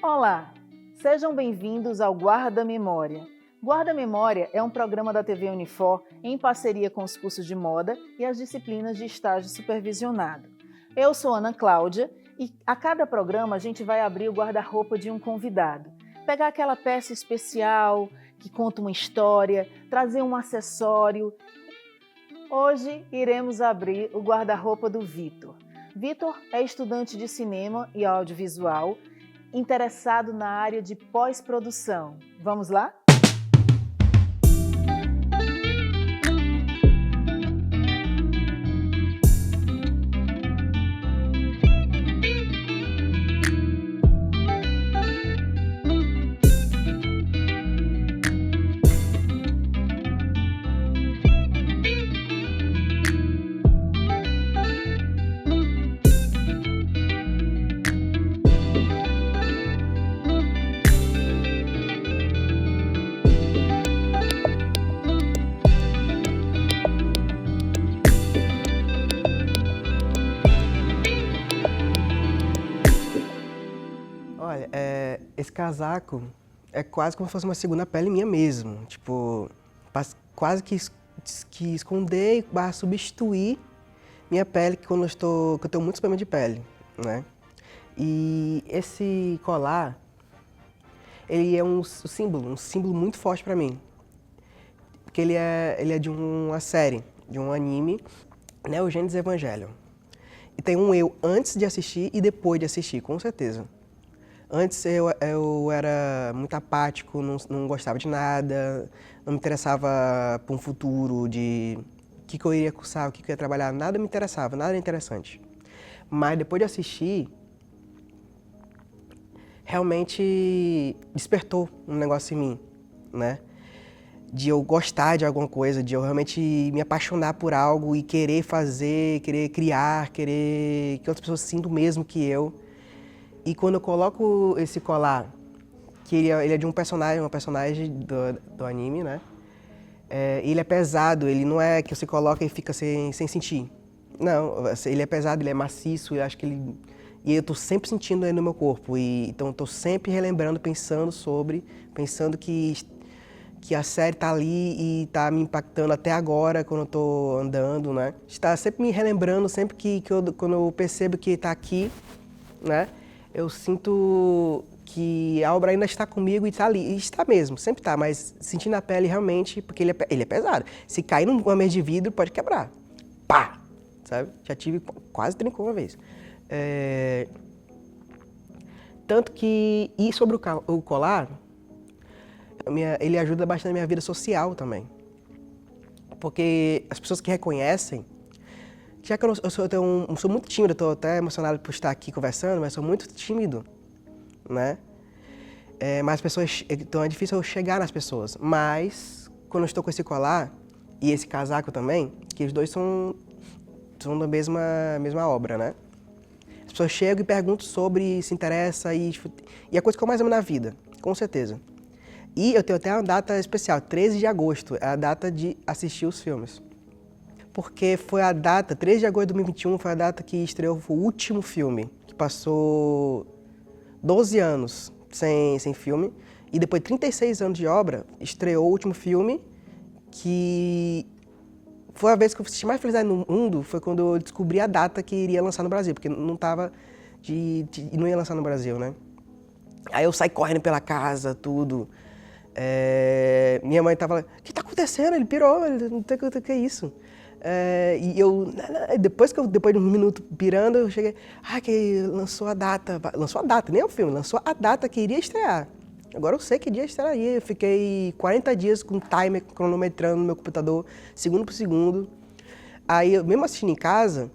Olá, sejam bem-vindos ao Guarda Memória. Guarda Memória é um programa da TV Unifor em parceria com os cursos de moda e as disciplinas de estágio supervisionado. Eu sou Ana Cláudia e a cada programa a gente vai abrir o guarda-roupa de um convidado. Pegar aquela peça especial que conta uma história, trazer um acessório. Hoje iremos abrir o guarda-roupa do Vitor. Vitor é estudante de cinema e audiovisual, interessado na área de pós-produção. Vamos lá? Olha, esse casaco é quase como se fosse uma segunda pele minha mesmo. Tipo, quase que esconder e substituir minha pele que eu tenho muito problema de pele, né? E esse colar, ele é um símbolo muito forte pra mim. Porque ele é de uma série, de um anime, Neo Genesis Evangelion. E tem um eu antes de assistir e depois de assistir, com certeza. Antes eu era muito apático, não gostava de nada, não me interessava por um futuro de o que eu iria cursar, o que eu ia trabalhar, nada me interessava, nada era interessante. Mas depois de assistir, realmente despertou um negócio em mim, né? De eu gostar de alguma coisa, de eu realmente me apaixonar por algo e querer fazer, querer criar, querer que outras pessoas sintam o mesmo que eu. E quando eu coloco esse colar, que ele é de uma personagem do anime, né? Ele é pesado, ele não é que você coloca e fica sem sentir. Não, ele é pesado, ele é maciço, eu acho que ele... E eu tô sempre sentindo ele no meu corpo, então eu tô sempre relembrando, pensando que a série tá ali e tá me impactando até agora, quando eu tô andando, né? Está sempre me relembrando, sempre quando eu percebo que tá aqui, né? Eu sinto que a obra ainda está comigo e está ali. E está mesmo, sempre está, mas sentindo a pele realmente, porque ele é pesado. Se cair numa mesa de vidro, pode quebrar. Pá! Sabe? Já tive, quase trincou uma vez. Tanto que, e sobre o colar, ele ajuda bastante na minha vida social também. Porque as pessoas que reconhecem, já que eu sou muito tímido, estou até emocionado por estar aqui conversando, mas sou muito tímido, né? Mas as pessoas, então é difícil eu chegar nas pessoas. Mas quando eu estou com esse colar e esse casaco também, que os dois são da mesma obra, né? As pessoas chegam e perguntam sobre, se interessa e é a coisa que eu mais amo na vida, com certeza. E eu tenho até uma data especial, 13 de agosto, é a data de assistir os filmes. Porque foi a data, 3 de agosto de 2021, foi a data que estreou o último filme, que passou 12 anos sem filme, e depois de 36 anos de obra, estreou o último filme, que foi a vez que eu fiquei mais feliz no mundo, foi quando eu descobri a data que iria lançar no Brasil, porque não ia lançar no Brasil, né? Aí eu saí correndo pela casa, tudo. Minha mãe tava lá, o que tá acontecendo? Ele pirou, ele não tem o que é isso. E eu, depois de um minuto pirando, eu cheguei, que lançou a data, nem é o filme, lançou a data que iria estrear. Agora eu sei que dia estrearia, eu fiquei 40 dias com o timer cronometrando no meu computador, segundo por segundo. Aí, eu, mesmo assistindo em casa,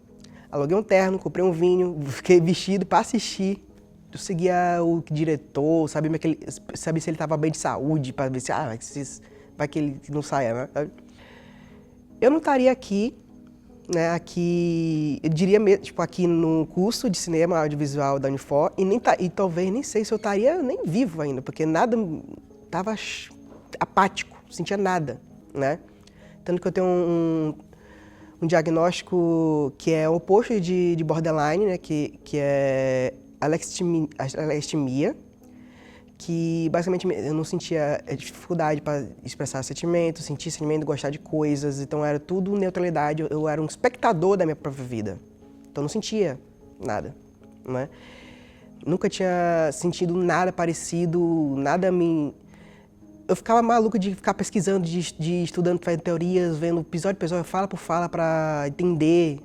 aluguei um terno, comprei um vinho, fiquei vestido para assistir. Eu seguia o diretor, sabia se ele estava bem de saúde, para ver se, vai que ele não saia, né? Eu não estaria aqui, né, eu diria mesmo, tipo, aqui no curso de cinema audiovisual da Unifor, e talvez nem sei se eu estaria nem vivo ainda, porque nada, estava apático, não sentia nada, né? Tanto que eu tenho um diagnóstico que é o oposto de borderline, né, que é alexithymia, que basicamente eu não sentia dificuldade para expressar sentimentos, sentir sentimento, gostar de coisas, então era tudo neutralidade, eu era um espectador da minha própria vida, então eu não sentia nada, né? Nunca tinha sentido nada parecido, nada me... Eu ficava maluco de ficar pesquisando, de estudando, fazendo teorias, vendo episódio por episódio, fala por fala para entender,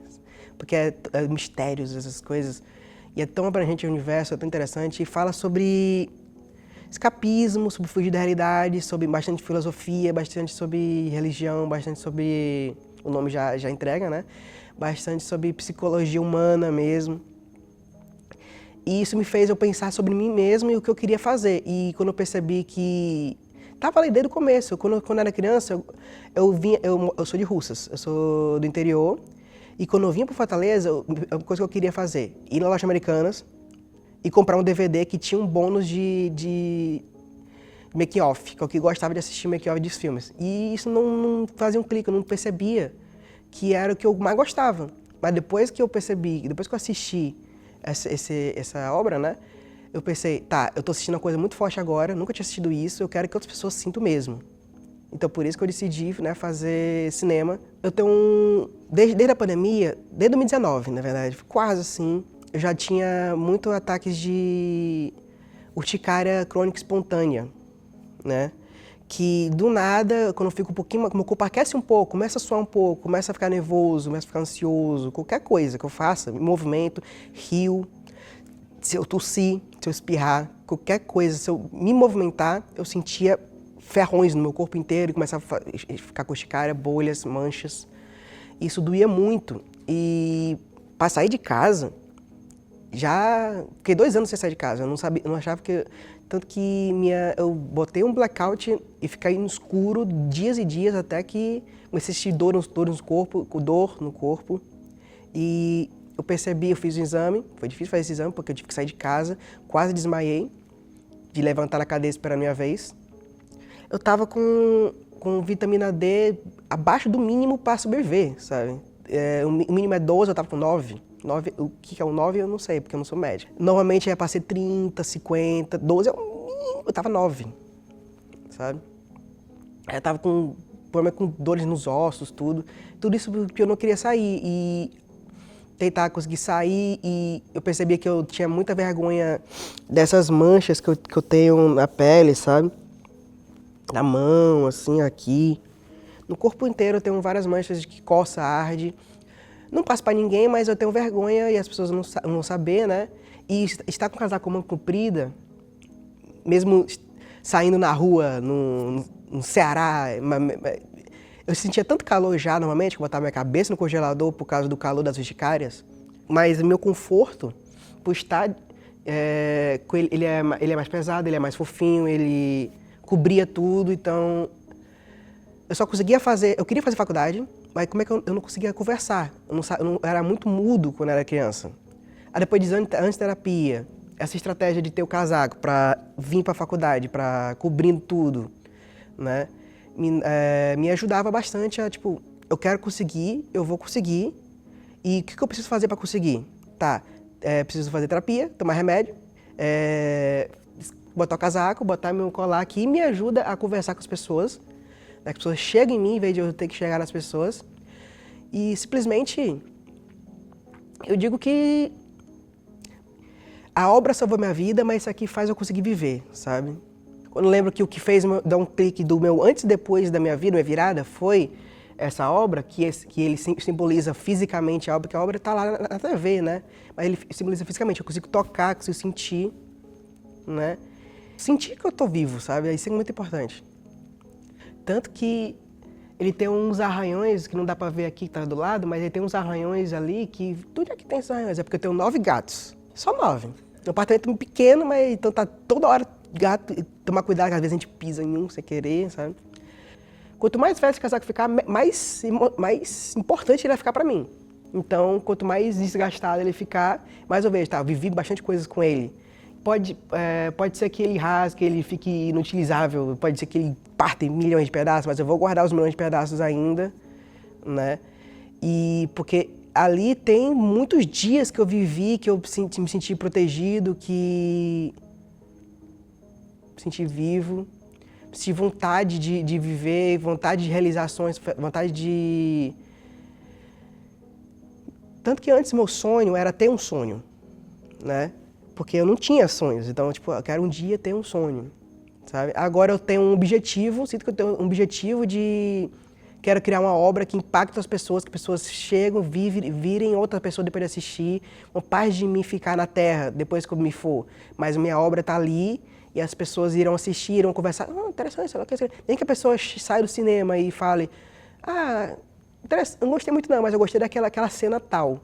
porque é mistérios, essas coisas. E é tão abrangente o universo, é tão interessante, e fala sobre escapismo, sobre fugir da realidade, sobre bastante filosofia, bastante sobre religião, bastante sobre... o nome já entrega, né? Bastante sobre psicologia humana mesmo. E isso me fez eu pensar sobre mim mesmo e o que eu queria fazer. E quando eu percebi que... Estava ali desde o começo. Quando era criança, eu sou de Russas, eu sou do interior. E quando eu vinha para Fortaleza, a coisa que eu queria fazer, ir na loja Americanas e comprar um DVD que tinha um bônus de make-off, que eu que gostava de assistir make-off dos filmes. E isso não fazia um clique, eu não percebia que era o que eu mais gostava. Mas depois que eu percebi, depois que eu assisti essa obra, né? Eu pensei, tá, eu tô assistindo uma coisa muito forte agora, nunca tinha assistido isso, eu quero que outras pessoas sintam o mesmo. Então por isso que eu decidi, né, fazer cinema. Eu tenho desde a pandemia, desde 2019, na verdade, quase assim, eu já tinha muitos ataques de urticária crônica espontânea, né? Que do nada, quando eu fico um pouquinho, meu corpo aquece um pouco, começa a suar um pouco, começa a ficar nervoso, começa a ficar ansioso, qualquer coisa que eu faça, movimento, rio, se eu tossir, se eu espirrar, qualquer coisa, se eu me movimentar, eu sentia ferrões no meu corpo inteiro, e começava a ficar com urticária, bolhas, manchas. Isso doía muito. E para sair de casa, já fiquei 2 anos sem sair de casa, eu não sabia, eu não achava que... Tanto que eu botei um blackout e fiquei no escuro dias e dias até que comecei a sentir dor no corpo. E eu percebi, eu fiz o exame, foi difícil fazer esse exame porque eu tive que sair de casa, quase desmaiei, de levantar na cadeira esperando a minha vez. Eu tava com vitamina D abaixo do mínimo para sobreviver, sabe? O mínimo é 12, eu tava com 9. O que é o 9 eu não sei, porque eu não sou médico. Normalmente é para ser 30, 50, 12 é o mínimo, eu tava 9, sabe? Eu tava com problema com dores nos ossos, tudo isso porque eu não queria sair e tentar conseguir sair e eu percebia que eu tinha muita vergonha dessas manchas que eu tenho na pele, sabe? Na mão, assim, aqui. No corpo inteiro eu tenho várias manchas de que coça, arde. Não passo pra ninguém, mas eu tenho vergonha e as pessoas não vão saber, né? E estar com o casaco com manga comprida, mesmo saindo na rua, no Ceará, eu sentia tanto calor já, normalmente, que eu botava minha cabeça no congelador por causa do calor das urticárias, mas o meu conforto, por estar com ele é mais pesado, ele é mais fofinho, ele cobria tudo, então eu só conseguia fazer, eu queria fazer faculdade, mas como é que eu não conseguia conversar? Eu era muito mudo quando era criança. Aí depois de antes terapia, essa estratégia de ter o casaco para vir para a faculdade, para cobrindo tudo, né? Me ajudava bastante a, tipo, eu quero conseguir, eu vou conseguir, e o que eu preciso fazer para conseguir? Tá, preciso fazer terapia, tomar remédio, botar o casaco, botar meu colar aqui, me ajuda a conversar com as pessoas, as pessoas chegam em mim em vez de eu ter que chegar nas pessoas. E simplesmente, eu digo que a obra salvou minha vida, mas isso aqui faz eu conseguir viver, sabe? Quando eu lembro que o que fez dar um clique do meu antes e depois da minha vida, minha virada, foi essa obra, que ele simboliza fisicamente a obra, que a obra está lá na TV, né? Mas ele simboliza fisicamente, eu consigo tocar, consigo sentir, né? Sentir que eu estou vivo, sabe? Isso é muito importante. Tanto que ele tem uns arranhões, que não dá pra ver aqui, que tá do lado, mas ele tem uns arranhões ali que... Tudo é que tem esses arranhões, é porque eu tenho 9 gatos. Só 9. Um apartamento pequeno, mas então tá toda hora gato, tomar cuidado, que às vezes a gente pisa em um sem querer, sabe? Quanto mais velho esse casaco ficar, mais importante ele vai ficar pra mim. Então, quanto mais desgastado ele ficar, mais eu vejo, tá, eu vivi bastante coisas com ele. Pode ser que ele rasgue, que ele fique inutilizável, pode ser que ele parta em milhões de pedaços, mas eu vou guardar os milhões de pedaços ainda, né? E porque ali tem muitos dias que eu vivi, que eu me senti protegido, que me sentir vivo, sentir vontade de viver, vontade de realizar sonhos, vontade de... Tanto que antes meu sonho era ter um sonho, né? Porque eu não tinha sonhos, então, tipo, eu quero um dia ter um sonho, sabe? Agora eu tenho um objetivo, sinto que eu tenho um objetivo de... Quero criar uma obra que impacte as pessoas, que pessoas chegam, virem outra pessoa depois de assistir, uma parte de mim ficar na Terra depois que eu me for, mas a minha obra está ali e as pessoas irão assistir, irão conversar, interessante, sei lá, nem que a pessoa saia do cinema e fale, eu não gostei muito não, mas eu gostei daquela cena tal.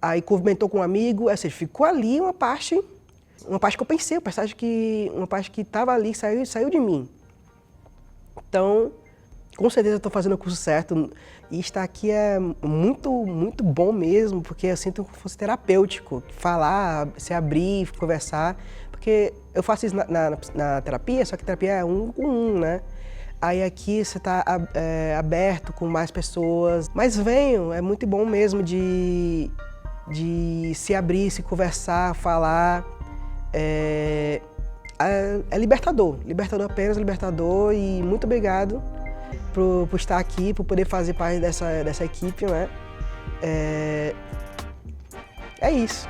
Aí comentou com um amigo, ou seja, ficou ali uma parte que eu pensei, uma parte que estava ali, saiu de mim. Então, com certeza eu estou fazendo o curso certo e estar aqui é muito, muito bom mesmo, porque eu sinto que fosse terapêutico, falar, se abrir, conversar, porque eu faço isso na terapia, só que terapia é um com um, né? Aí aqui você está aberto com mais pessoas, mas venham, é muito bom mesmo de se abrir, se conversar, falar, é libertador apenas, libertador, e muito obrigado por estar aqui, por poder fazer parte dessa equipe, né? É isso.